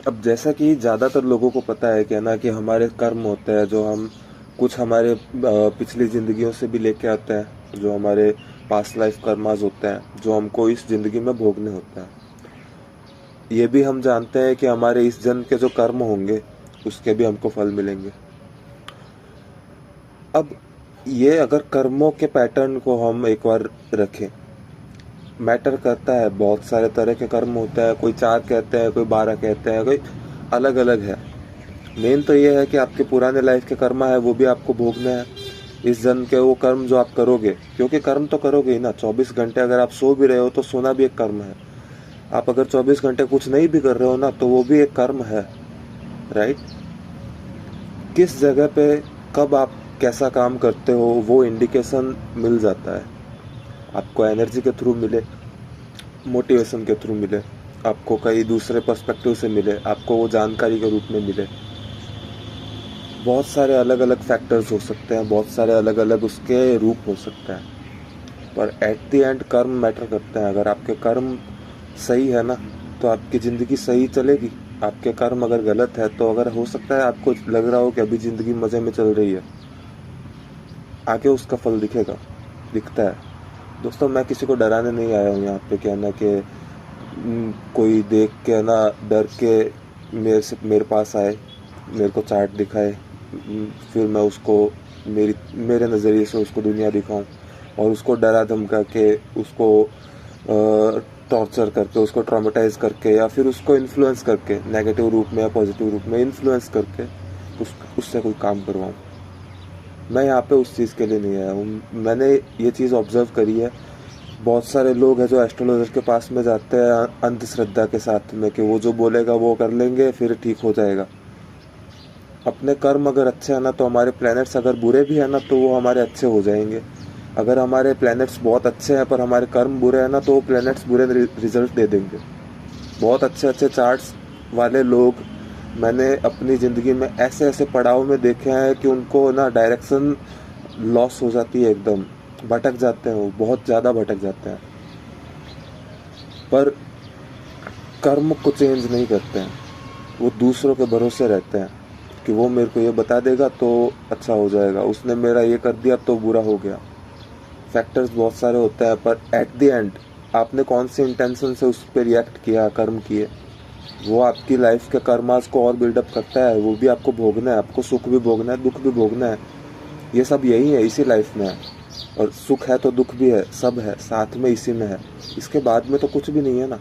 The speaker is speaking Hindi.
अब जैसा कि ज़्यादातर लोगों को पता है कि ना कि हमारे कर्म होते हैं जो हम कुछ हमारे पिछली ज़िंदगियों से भी लेके आते हैं, जो हमारे पास्ट लाइफ कर्मास होते हैं जो हमको इस ज़िंदगी में भोगने होते हैं। ये भी हम जानते हैं कि हमारे इस जन्म के जो कर्म होंगे उसके भी हमको फल मिलेंगे। अब ये अगर कर्मों के पैटर्न को हम एक बार रखें, मैटर करता है। बहुत सारे तरह के कर्म होते हैं, कोई 4 कहते हैं, कोई 12 कहते हैं, कोई अलग अलग है। मेन तो ये है कि आपके पुराने लाइफ के कर्म है वो भी आपको भोगने हैं। इस जन्म के वो कर्म जो आप करोगे, क्योंकि कर्म तो करोगे ही ना। 24 घंटे अगर आप सो भी रहे हो तो सोना भी एक कर्म है। आप अगर 24 घंटे कुछ नहीं भी कर रहे हो ना तो वो भी एक कर्म है, राइट। किस जगह पे कब आप कैसा काम करते हो वो इंडिकेशन मिल जाता है। आपको एनर्जी के थ्रू मिले, मोटिवेशन के थ्रू मिले, आपको कई दूसरे पर्सपेक्टिव से मिले, आपको वो जानकारी के रूप में मिले। बहुत सारे अलग अलग फैक्टर्स हो सकते हैं, बहुत सारे अलग अलग उसके रूप हो सकते हैं, पर एट द एंड कर्म मैटर करते हैं। अगर आपके कर्म सही है ना तो आपकी ज़िंदगी सही चलेगी। आपके कर्म अगर गलत है तो अगर हो सकता है आपको लग रहा हो कि अभी ज़िंदगी मज़े में चल रही है, आगे उसका फल दिखेगा, दिखता है। दोस्तों, मैं किसी को डराने नहीं आया हूँ यहाँ पे कहना कि कोई देख के ना डर के मेरे पास आए, मेरे को चार्ट दिखाए, फिर मैं उसको मेरे नज़रिए से उसको दुनिया दिखाऊं और उसको डरा धमका के उसको टॉर्चर करके, उसको ट्रॉमेटाइज करके, या फिर उसको इन्फ्लुएंस करके नेगेटिव रूप में या पॉजिटिव रूप में इन्फ्लुएंस करके उससे कोई काम करवाऊं। मैं यहाँ पे उस चीज़ के लिए नहीं आया हूँ। मैंने ये चीज़ ऑब्जर्व करी है। बहुत सारे लोग हैं जो एस्ट्रोलॉजर के पास में जाते हैं अंधश्रद्धा के साथ में कि वो जो बोलेगा वो कर लेंगे फिर ठीक हो जाएगा। अपने कर्म अगर अच्छे हैं ना तो हमारे प्लैनेट्स अगर बुरे भी हैं ना तो वो हमारे अच्छे हो जाएंगे। अगर हमारे प्लैनेट्स बहुत अच्छे हैं पर हमारे कर्म बुरे हैं ना तो वो प्लैनेट्स बुरे रिजल्ट दे देंगे। बहुत अच्छे अच्छे चार्ट्स वाले लोग मैंने अपनी ज़िंदगी में ऐसे ऐसे पड़ाव में देखे हैं कि उनको ना डायरेक्शन लॉस हो जाती है, एकदम भटक जाते हैं, वो बहुत ज़्यादा भटक जाते हैं। पर कर्म को चेंज नहीं करते हैं, वो दूसरों के भरोसे रहते हैं कि वो मेरे को ये बता देगा तो अच्छा हो जाएगा, उसने मेरा ये कर दिया तो बुरा हो गया। फैक्टर्स बहुत सारे होते हैं पर एट द एंड आपने कौन सी इंटेंशन से उस पर रिएक्ट किया, कर्म किए, वो आपकी लाइफ के कर्मास को और बिल्डअप करता है। वो भी आपको भोगना है, आपको सुख भी भोगना है, दुख भी भोगना है। ये सब यही है, इसी लाइफ में है। और सुख है तो दुख भी है, सब है साथ में, इसी में है। इसके बाद में तो कुछ भी नहीं है ना।